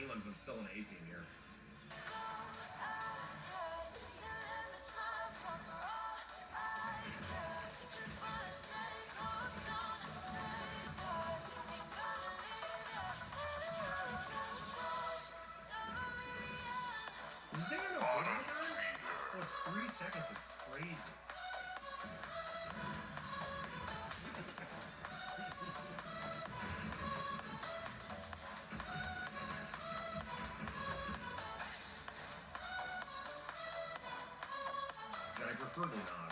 Elam's was still an 18 year. Is this thing on the Oh, it's 3 seconds. It's crazy. I prefer the non.